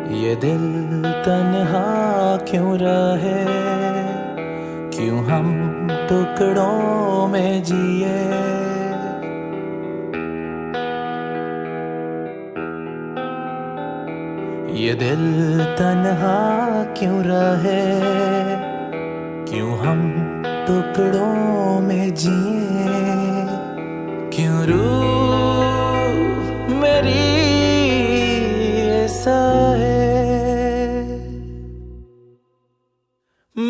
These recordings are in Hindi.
ये दिल तन्हा क्यों रहे, क्यों हम टुकड़ों में जिए। ये दिल तन्हा क्यों रहे, क्यों हम टुकड़ों में जिए। क्यों रूह मेरी ऐसा है,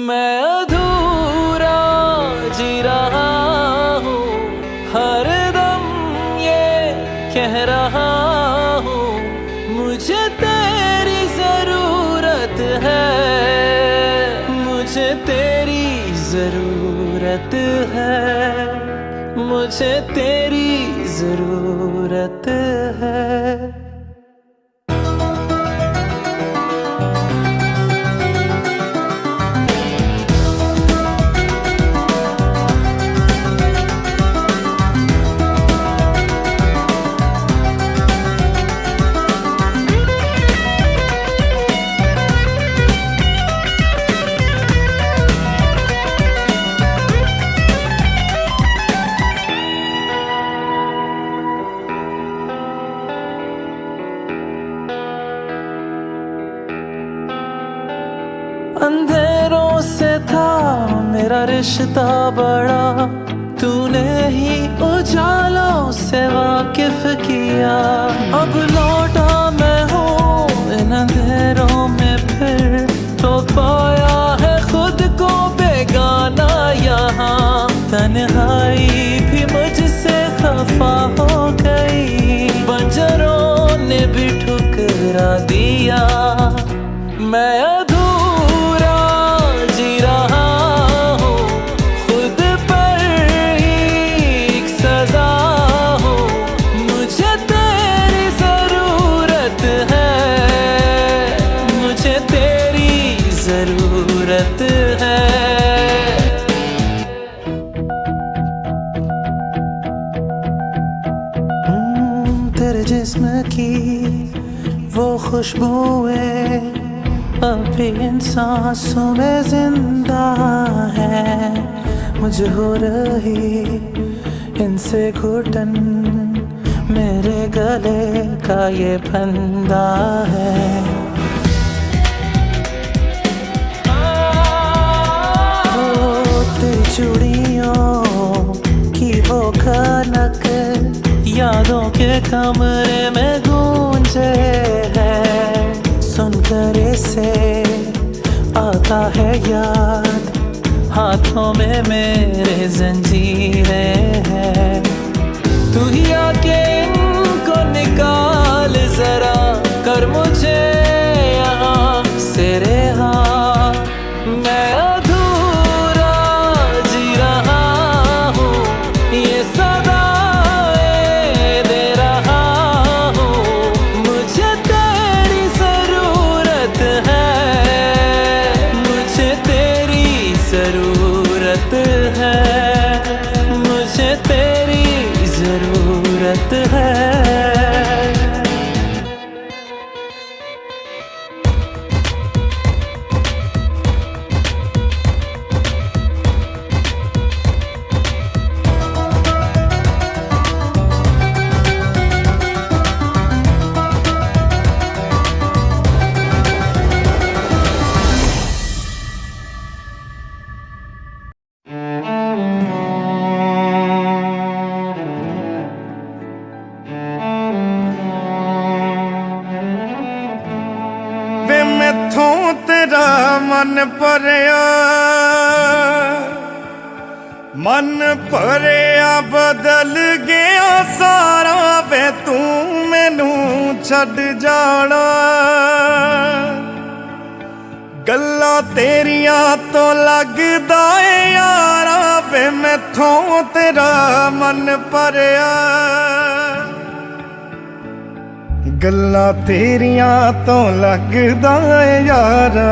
मैं अधूरा जी रहा हूँ, हर दम ये कह रहा हूँ, मुझे तेरी जरूरत है, मुझे तेरी जरूरत है, मुझे तेरी जरूरत है। अंधेरों से था मेरा रिश्ता बड़ा, तूने ही उजालों से वाकिफ किया। अब लौटा मैं हूँ इन अंधेरों में फिर, तो पाया है खुद को बेगाना यहाँ। तन्हाई भी मुझसे खफा हो गई, बंजरों ने भी ठुकरा दिया। मैं जरूरत है। तेरे जिस्म की वो खुशबुएं अभी इन सांसों में जिंदा है। मुझे हो रही इनसे घुटन, मेरे गले का ये फंदा है। चूड़ियों की वो खनक यादों के कमरे में गूंजे है। सुनकर इसे आता है याद, हाथों में मेरे जंजीरें हैं। तू ही आके इनको निकाल जरा, कर मुझे यहाँ से रिहा। मैं जरूरत है, मुझे तेरी जरूरत है। मैथों तेरा मन भरिया, मन भरिया बदल गया सारा। वे तू मैनू छड़ जाना, गल्लां तेरियां तो लगदा है यारा। वे मैथों तेरा मन भरिया, गल्लां तेरियां तो लगदा है यारा।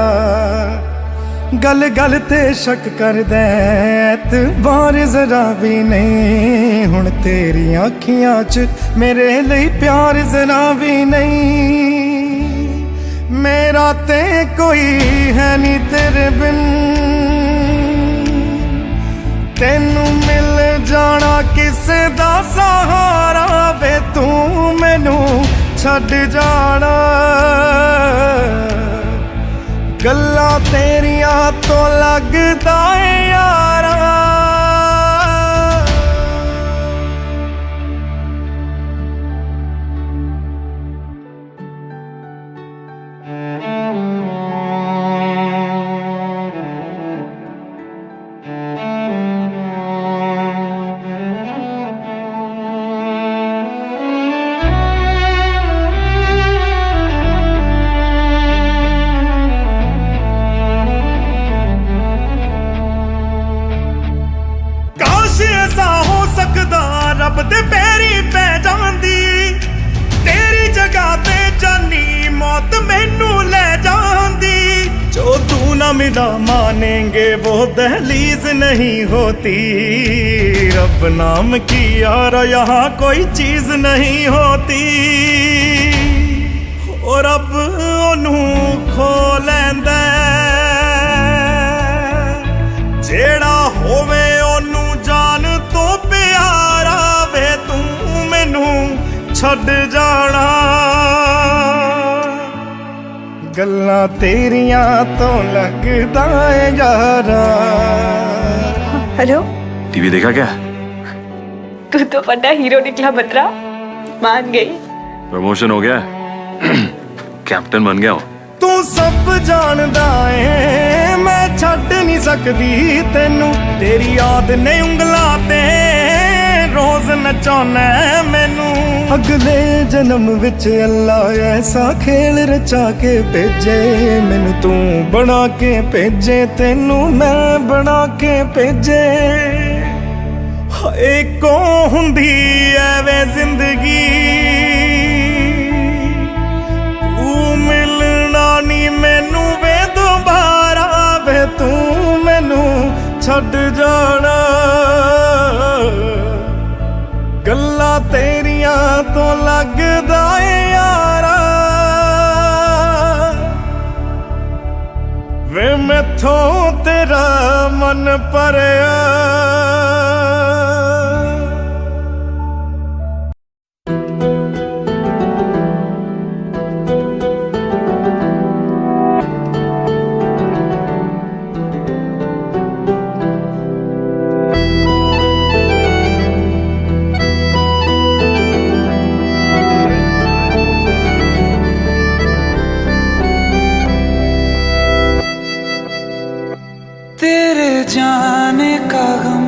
गल गल ते शक करदा एतबार जरा भी नहीं। हुण तेरियां अखियां च मेरे लिए प्यार जरा भी नहीं। मेरा ते कोई है नी तेरे बिन, तेनू मिल जाना किसे दा सहारा वे तू मैनू छड्ड जाना। गल्लां तेरियां तो लगदा है यारा, ऐसा हो सकदा रब दे पैरी पै जांदी, तेरी जगह ते जानी मौत मैनू ले जांदी। जो तू ना मिला मानेंगे वो दहलीज नहीं होती, रब नाम की यार यहाँ कोई चीज नहीं होती। और रब ओनू खो लैंदा जेड़ा होवे ओनू जान तो प्यारा वे तू मैनू छड्ड जाना। गल्लां तेरियां तो लगदा है यारा। हेलो, टीवी देखा क्या? तू तो बड़ा हीरो निकला बतरा, मान गई। प्रमोशन हो गया कैप्टन बन गया हूँ। तू सब जानदा है मैं छड्ड नहीं सकदी तेनू, तेरी याद ने उंगलां ते रोज नचाना मैनू। अगले जन्म विच अल्लाह ऐसा खेल रचा के भेजे मैनू, तू बना के भेजे तेनू मैं बना के भेजे। एको हुंदी ऐवे जिंदगी तू मिलना नी मैनू वे दोबारा वे तू मैनू छड्ड जाना। गल्लां तेरियां तो लगदा है यारा वे मैथों तेरा मन भरिया। तेरे जाने का गम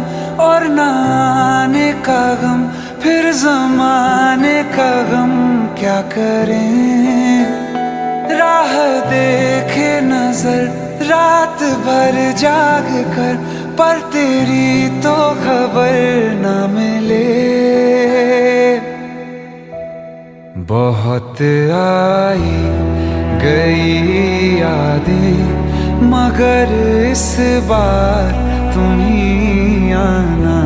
और न आने का गम, फिर जमाने का गम क्या करें। राह देखे नजर रात भर जाग कर, पर तेरी तो खबर न मिले। बहुत आई गई यादें मगर इस बार तुम ही आना,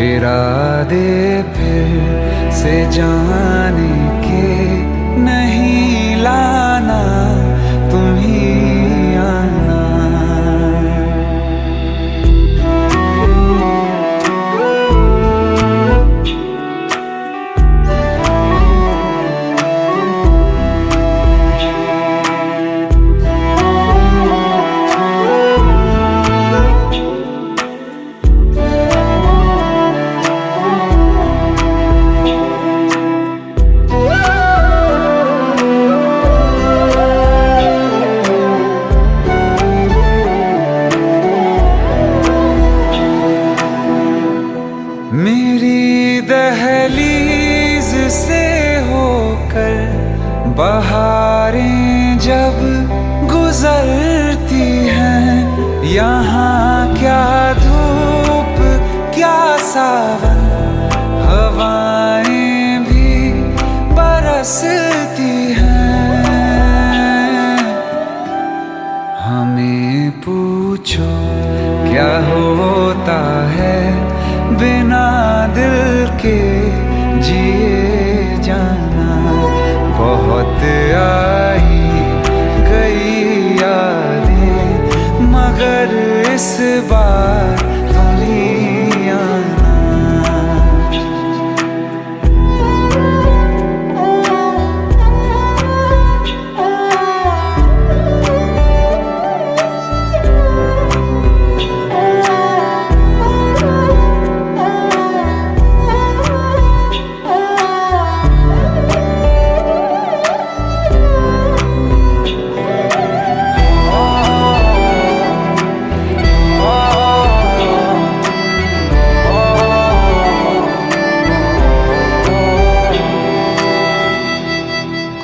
इरादे फिर से जाने के नहीं लाना, तुम ही आना। मेरी दहलीज से होकर बहारें जब गुजरती हैं, यहाँ क्या धूप क्या सावन, हवाएं भी बरसती हैं। हमें पूछो क्या होता है बिना दिल के जिए जाना। बहुत आई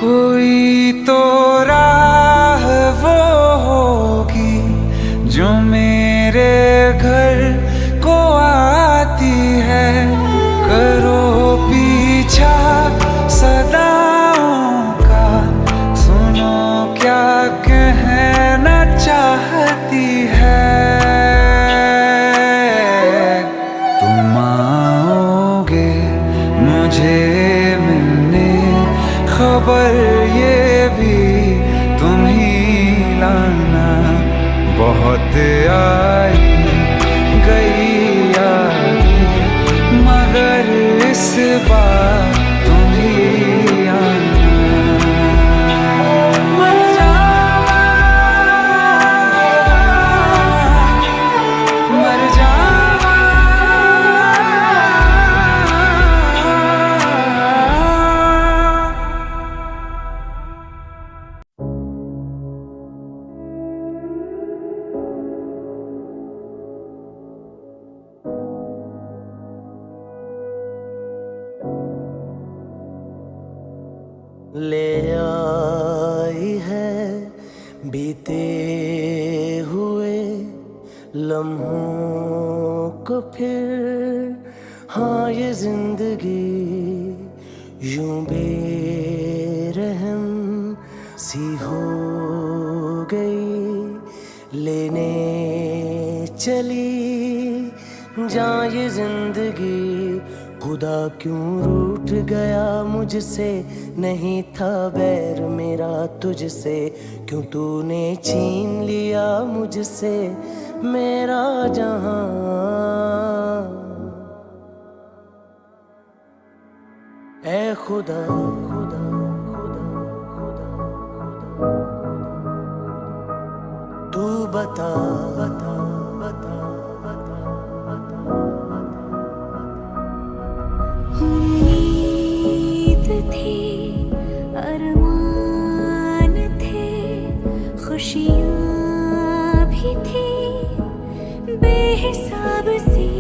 कोई तो राह वो होगी जो मेरे घर को आती है। करो पीछा सदाओं का, सुनो क्या कहना चाहती है। तुम आओगे मुझे मिलने, खबर ये भी तुम ही लाना। बहुत आई गई यादें, मगर इस बार तुम ही आना। मर जावा, मर जावा। ले आई है बीते हुए लम्हों को फिर। हाँ ये जिंदगी यूं बेरहम सी हो गई, लेने चली जान ये जिंदगी। खुदा क्यों रूठ गया मुझसे, नहीं था बैर मेरा तुझसे। क्यों तूने छीन लिया मुझसे मेरा जहां। ऐ खुदा खुदा खुदा खुदा, तू बता बता बता बता बता। उम्मीद थी, अरमान थे, खुशियाँ भी थी बेहिसाब सी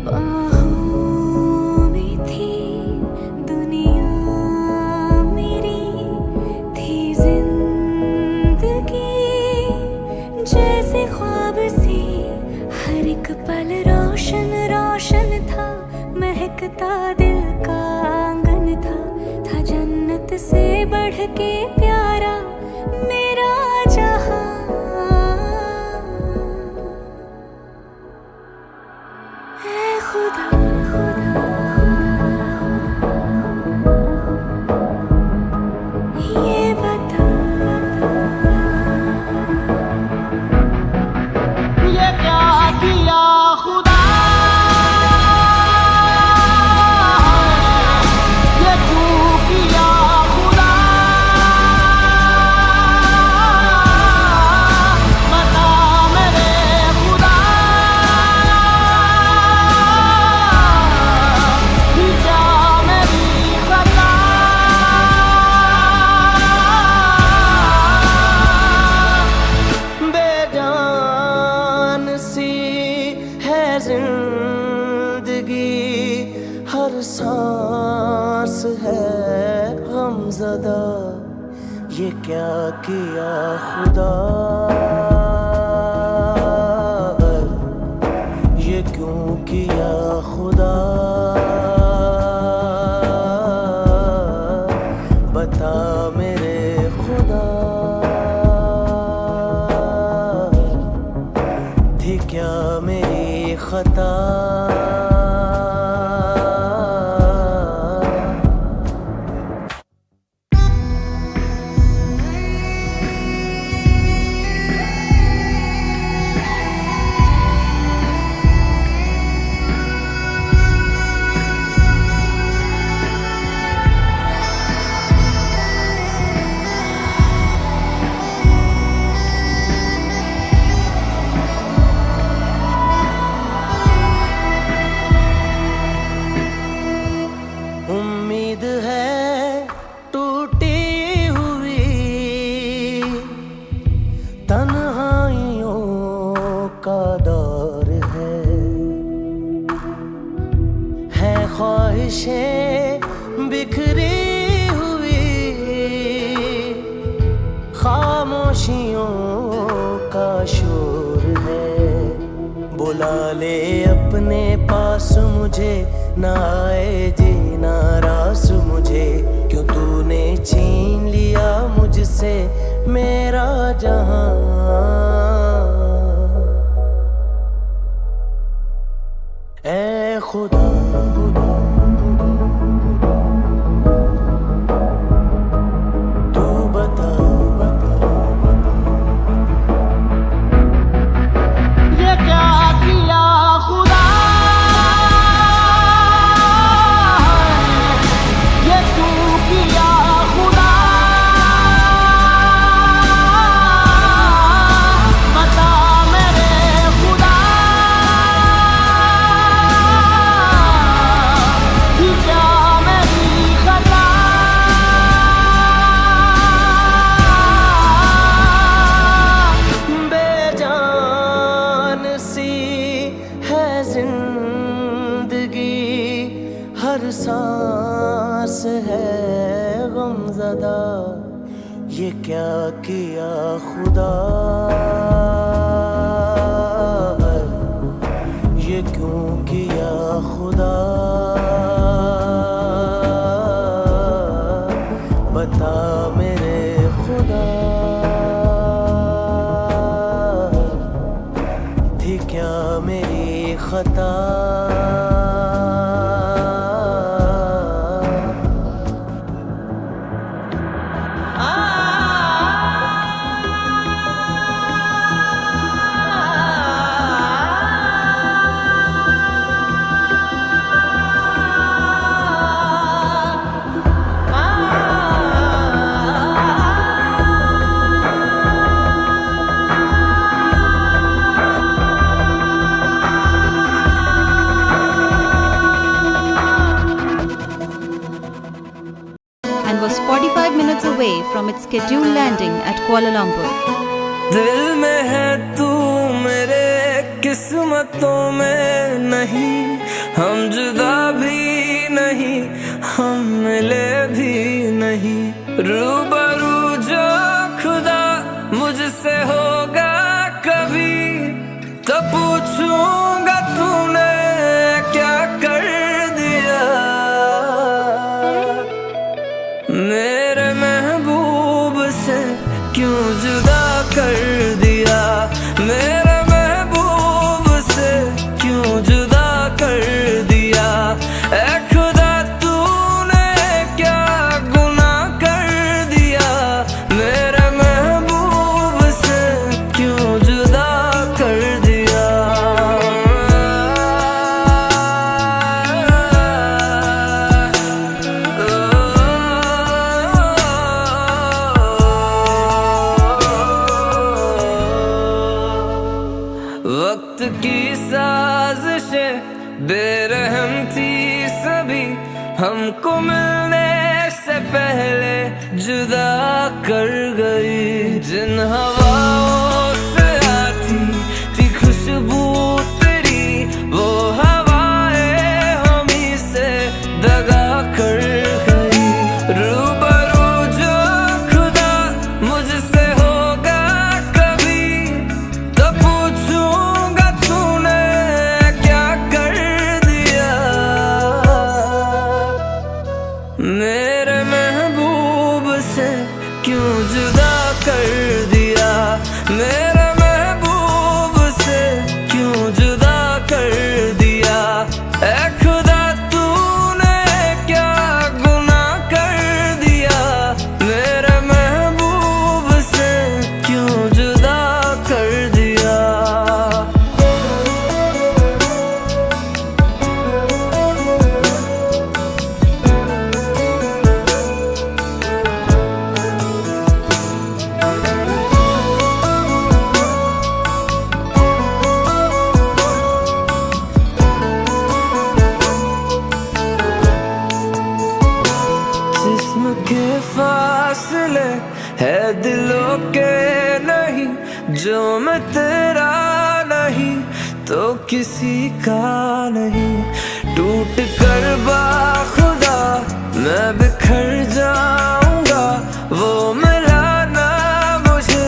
बाहों में थी। दुनिया मेरी थी जिंदगी जैसे ख्वाब सी। हर एक पल रोशन रोशन था, महकता दिल का आंगन था जन्नत से बढ़ के प्यारा मेरा जहां। ऐ खुदा खुदा ये बता, ये क्या किया खुदा, ये क्यों किया खुदा। बता मेरे खुदा, कि क्या मेरी खता। बेजान सी है जिंदगी, हर सांस है गमज़दा। ये क्या किया खुदा, ये क्यों किया खुदा। बता मेरे खुदा, थी क्या मेरी खता। खामोशियों का शोर है। बुला ले अपने पास मुझे, ना आए जीना रास मुझे, क्यों तूने छीन लिया मुझसे मेरा जहां। ऐ खुदा तू बता, ये क्या किया खुदा, ये क्यों किया खुदा, बता मेरे खुदा, कि क्या मेरी खता। बेजान सी है जिंदगी, हर सांस है गमज़दा, ये क्या किया खुदा, ये क्यों किया खुदा, बता मेरे खुदा, थी क्या मेरी खता। and was 45 minutes away from its scheduled landing at Kuala Lumpur. दिल में है तू मेरे, किस्मतों में नहीं, हम जुदा भी नहीं, हम मिले भी नहीं। रूबरू जो खुदा मुझसे होगा कभी, तो पूछूंगा तूने क्या कर दिया, मेरे महबूब से क्यों जुदा कर दिया, मेरे महबूब से क्यों जुदा कर दिया। ऐ खुदा तूने क्या गुनाह कर दिया, मेरे महबूब से क्यों जुदा कर दिया। वक्त की साजिशें बेरहम थी सभी, हमको मिलने से पहले जुदा कर गई। जिन हवाओं से आती थी खुशबू तेरी, वो हवाएं हमी से दगा कर गई। रूबरू जो खुदा मुझसे होगा कभी, तो पूछूंगा तूने क्या कर दिया, मेरे महबूब से क्यों जुदा कर दिया, मेरे महबूब से क्यों जुदा कर दिया। ऐ खुदा तूने क्या गुनाह कर दिया, मेरे महबूब से क्यों जुदा कर दिया। जिस्म के फासले है दिलों के नहीं, जो मैं तेरा नहीं तो किसी का नहीं। टूट कर बाखुदा मैं बिखर जाऊंगा, वो मिलाना मुझे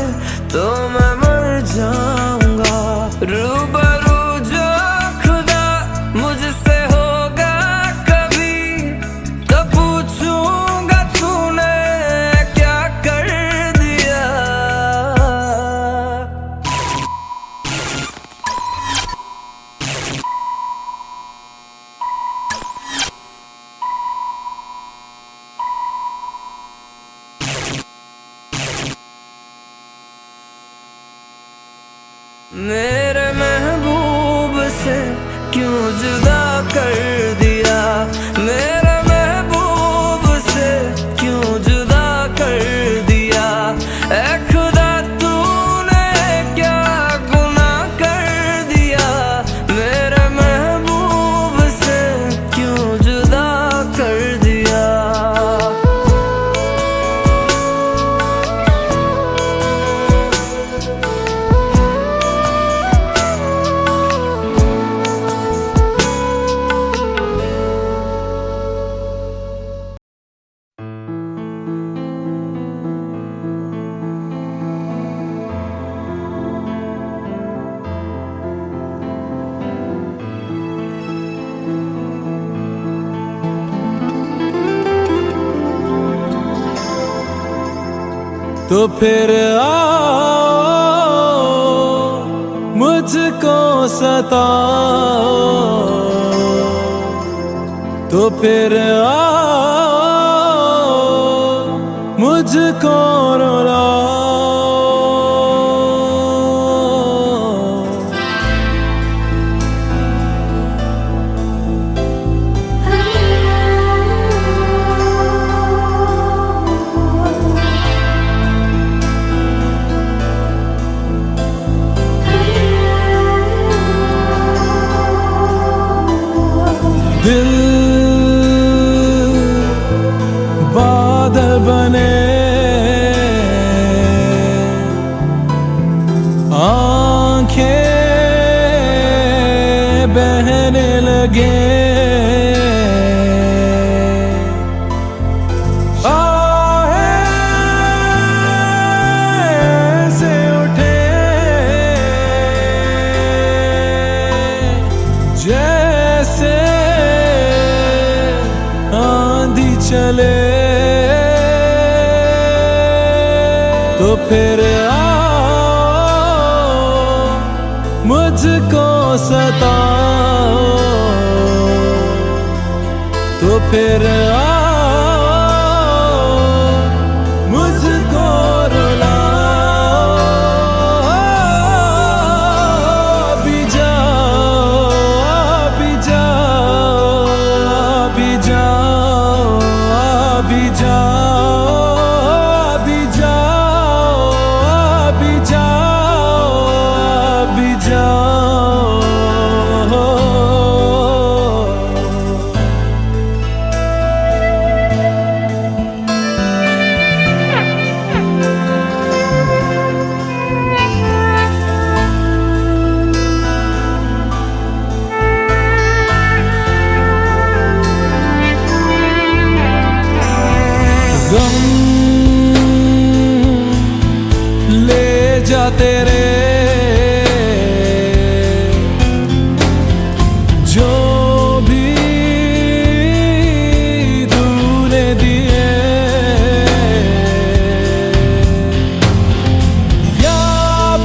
मेरे महबूब से क्यों जुदा कर दिया, मेरे महबूब से क्यों जुदा कर दिया। ऐ खुदा तूने क्या गुनाह कर दिया, मेरे महबूब से क्यों जुदा कर दिया। तो फिर आओ मुझको सताओ, तो फिर आओ मुझको रुलाओ। दिल बादल बने, आंखें बहने लगे, आहें से उठे जैसे आंधी चले। तो फिर आओ मुझको सताओ, तो फिर आओ मुझको रुलाओ। भी जाओ, भी जाओ, भी जाओ, भी जाओ, भी जाओ, भी जाओ, भी जाओ। गम ले जा तेरे जो भी तूने दिए, या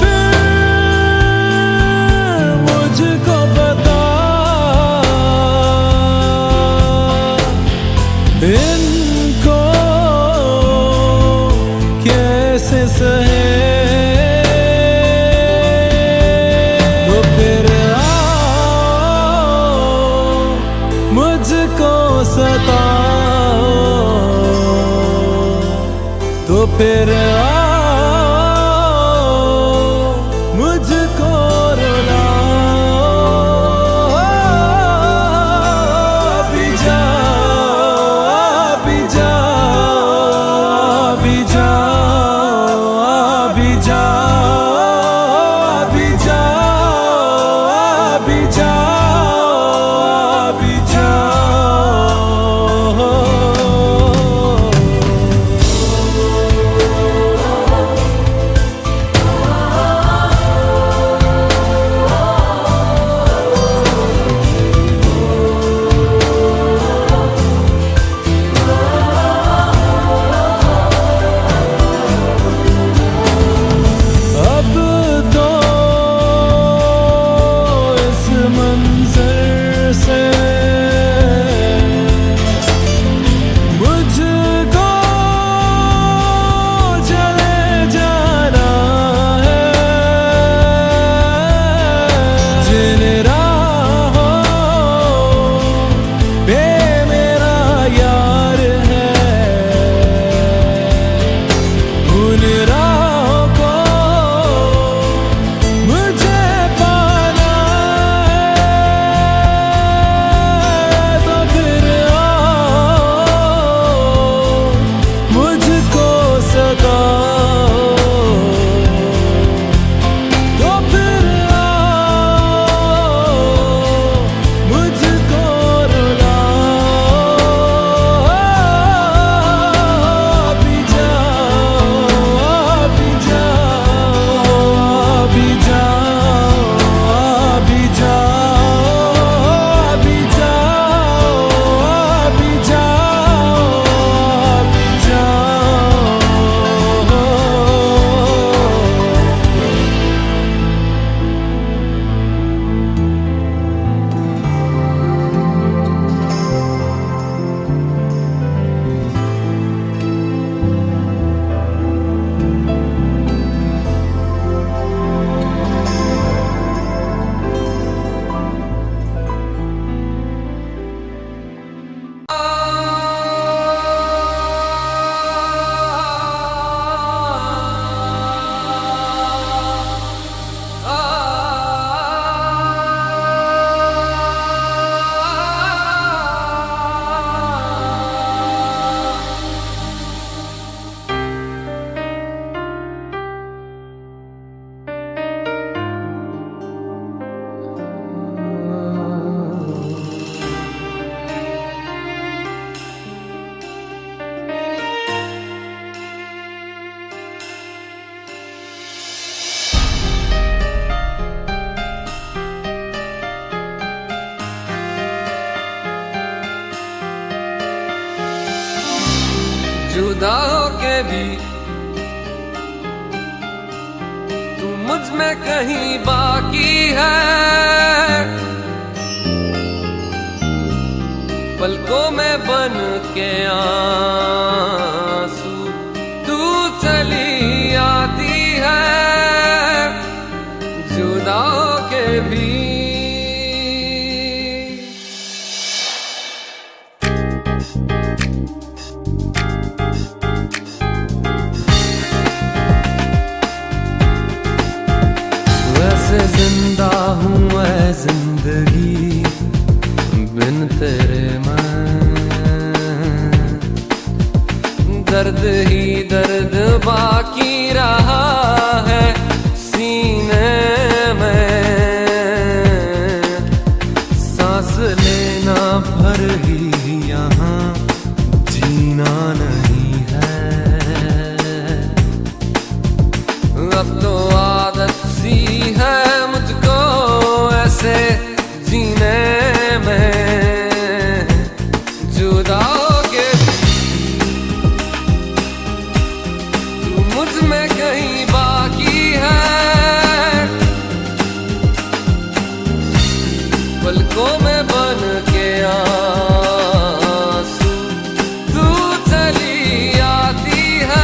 फिर मुझको बता इनको कैसे सहे। तो फिर आओ मुझको सताओ, तो फिर आओ मुझको रुलाओ। भी जाओ, भी जाओ, भी जाओ, भी जाओ, भी जाओ, भी जाओ, भी जाओ। भी तू मुझ में कहीं बाकी है। पलकों में बन के आंसू तू चली आती है, जुदा के भी। वैसे जिंदा हूँ मैं जिंदगी बिन तेरे मैं, दर्द ही दर्द बाकी रहा है सीने में। सांस लेना भर ही यहाँ जीना नहीं है। अब तो आदत सी है मुझको ऐसे जीने में, जुदा के तू मुझ में कहीं बाकी है। पलकों में बन के आंसू तू चली आती है।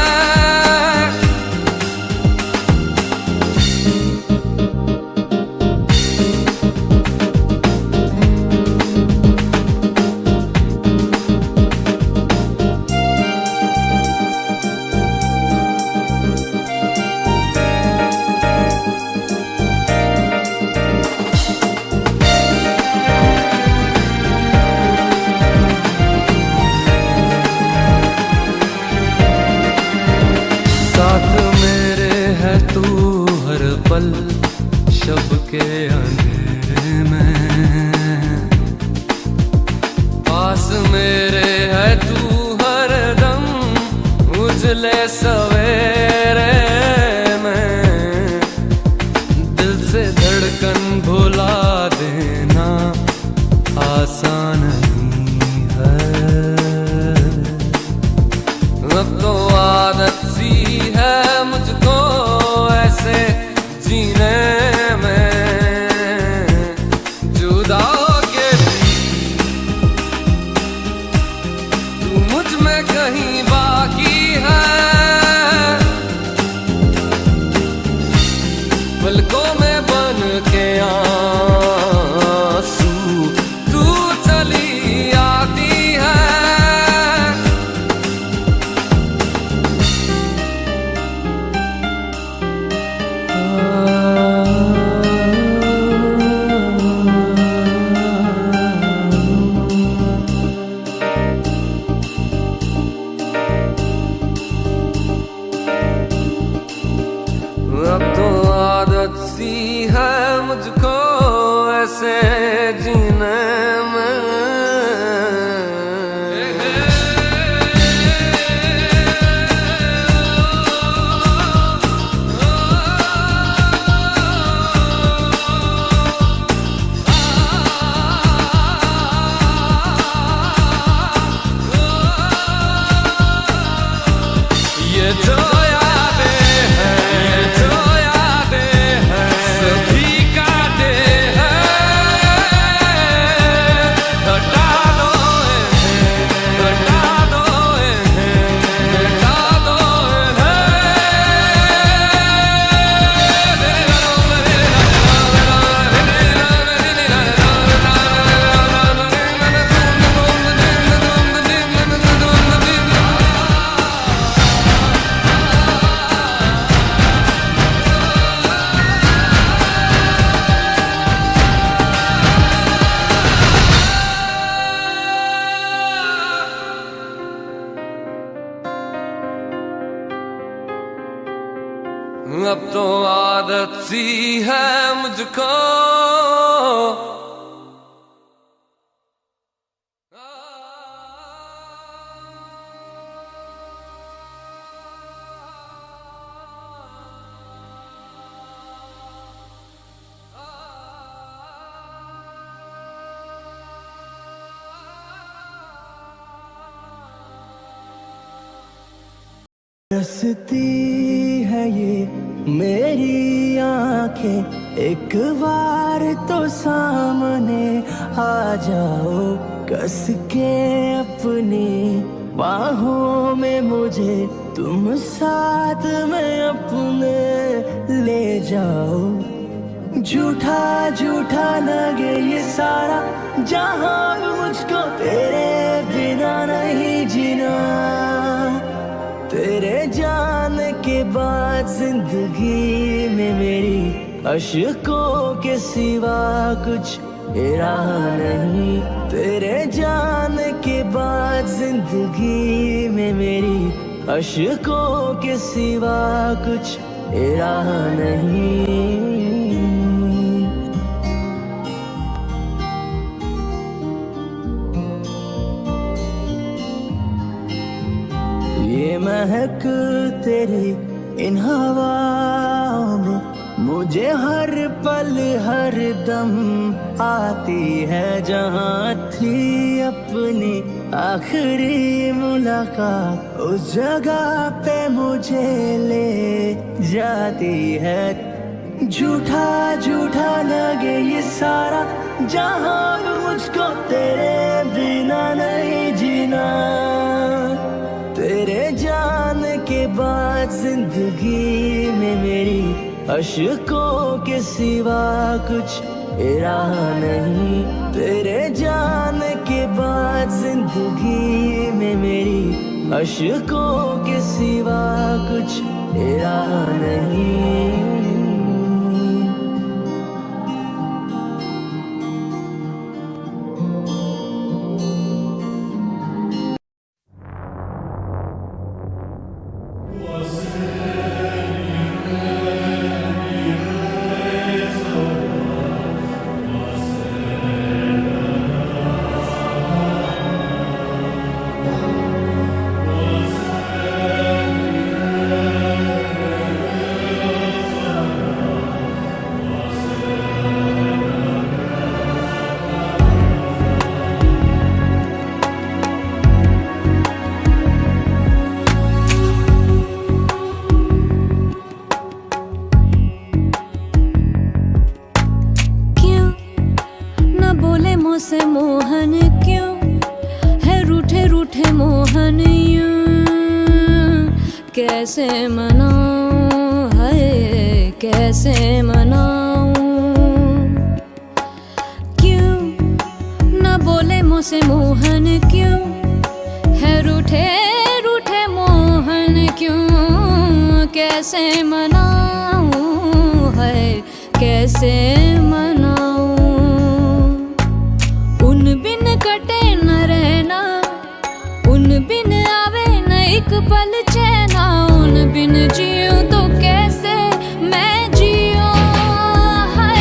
साथ मेरे है तू हर पल शब के अंधेरे में, पास मेरे है तू हर दम उजले सवेरे में। दिल से धड़कन भुला देना आसान नहीं है। अब तो आदत सी है मुझको ऐसे जीने में, जुदा के भी तू मुझ में कहीं बाकी है। पलकों में बन के आंसू तू चली आती है। अब तो आदत सी है मुझको ऐसे जीने में। ये जो अब तो आदत सी है मुझको तरसती है ये मेरी आंखें, एक बार तो सामने आ जाओ, कस के अपनी बाहों में मुझे तुम साथ में अपने ले जाओ। झूठा झूठा लगे ये सारा जहां भी मुझको, तेरे बिना नहीं जीना। तेरे जाने के बाद जिंदगी में मेरी अशकों के सिवा कुछ रहा नहीं। तेरे जाने के बाद जिंदगी में मेरी अशकों के सिवा कुछ रहा नहीं। ये महक तेरी इन हवाओं में मुझे हर पल हर दम आती है। जहाँ थी अपनी आखिरी मुलाकात, उस जगह पे मुझे ले जाती है। झूठा झूठा लगे ये सारा जहाँ भी मुझको, तेरे बिना नहीं जीना। तेरे जाने के बाद जिंदगी में मेरी अशकों के सिवा कुछ रहा नहीं। तेरे जाने के बाद जिंदगी में मेरी अशकों के सिवा कुछ रहा नहीं। से मोहन क्यों है रूठे रूठे मोहन यूं, कैसे मनाऊं है कैसे मनाऊं। क्यों न बोले मुझसे मोहन क्यों है रूठे रूठे मोहन क्यों, कैसे मनाऊं है कैसे मनाऊं। उन बिन कटे न रहना, उन बिन आवे न एक पल चैना। उन बिन जियूं तो कैसे मैं जियूं है।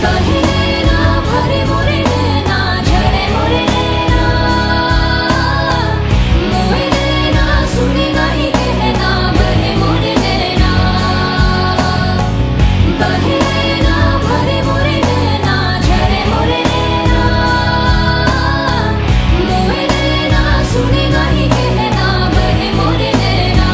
बहे ना भरे मोरे नैना, झरे मोरे नैना, मोहे नैना सुने नहीं कहना। बहे मोरे नैना, बहे ना भरे मोरे नैना, झरे मोरे नैना, मोहे नैना सुने नहीं कहना। बहे मोरे नैना।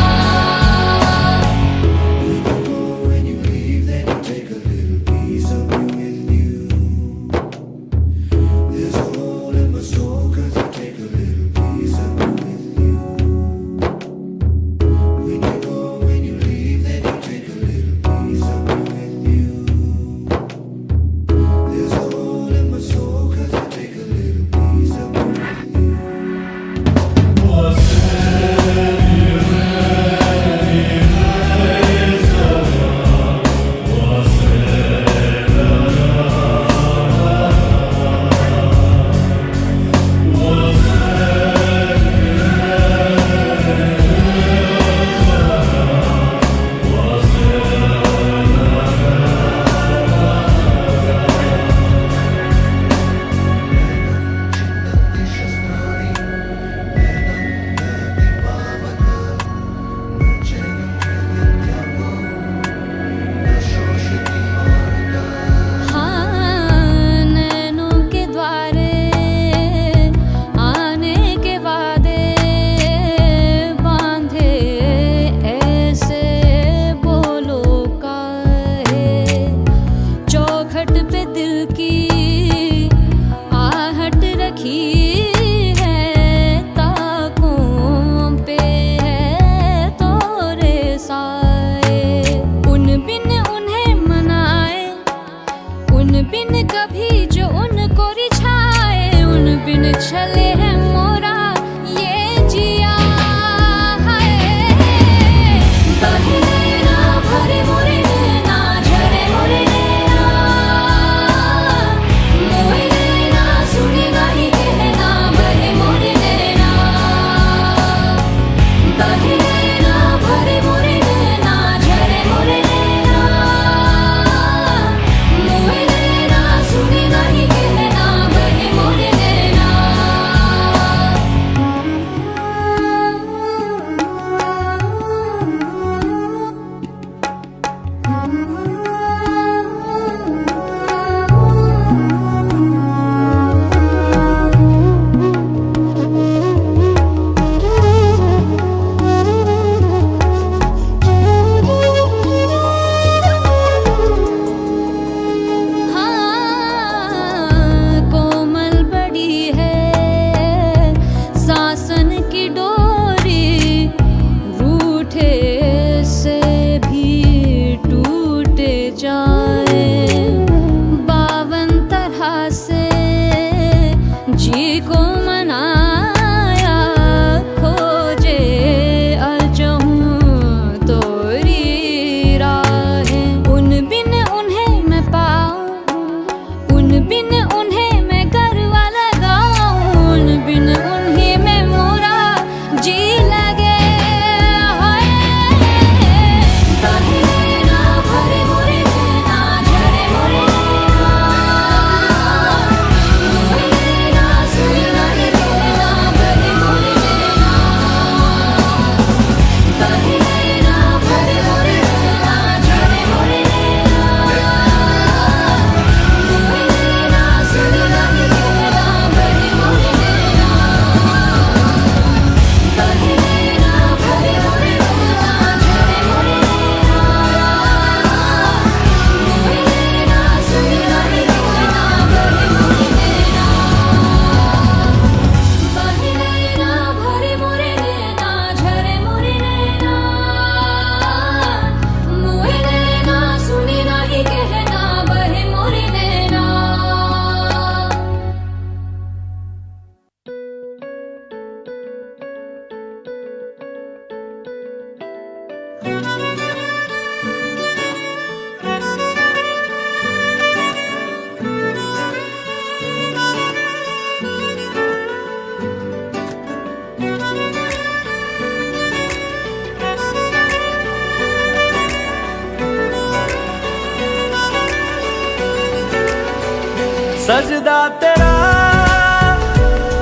सजदा तेरा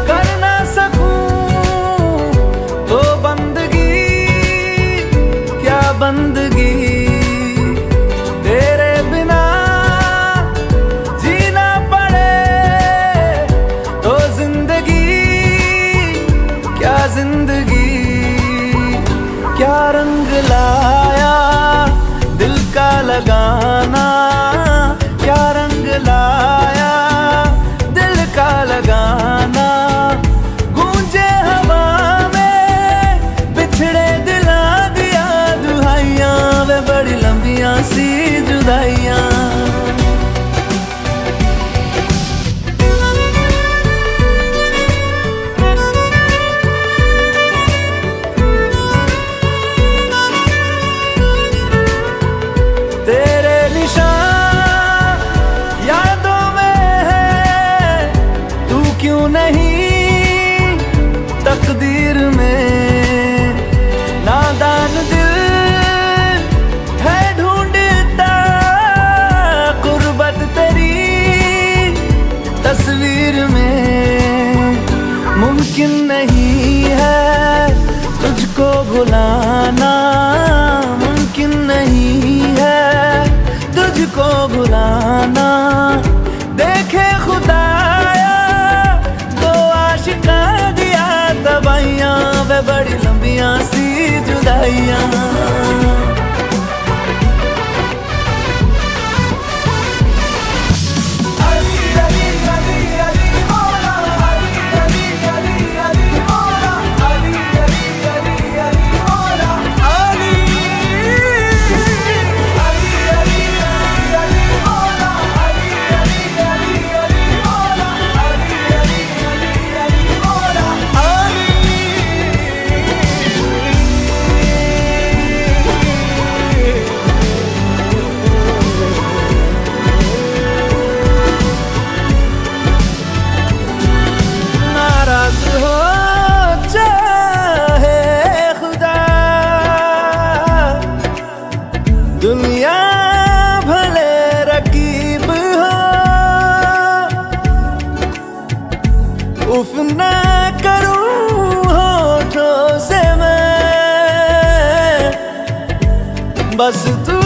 कर ना सकूं तो बंदगी क्या बंदगी, तेरे बिना जीना पड़े तो जिंदगी क्या जिंदगी। क्या रंग लाया दिल का लगाना, क्या रंग लाया दिल का लगाना। गूंजे हवा में बिछड़े दिला दिया दुहाइयां, वे बड़ी लंबियां सी जुदाइयां। तेरे निशान यादों में है, तू क्यों नहीं तकदीर में। नादान दिल है ढूंढता गुर्बत तेरी तस्वीर में। मुमकिन नहीं है तुझको भुलाना, मुमकिन नहीं है तुझको भुलाना। देखे खुदाया तो आशिका दिया दवाइयां, वे बड़ी लंबियां सी जुदाइयां। दुनिया भले रकीब हो, उफ ना करूं होठों से मैं, बस तू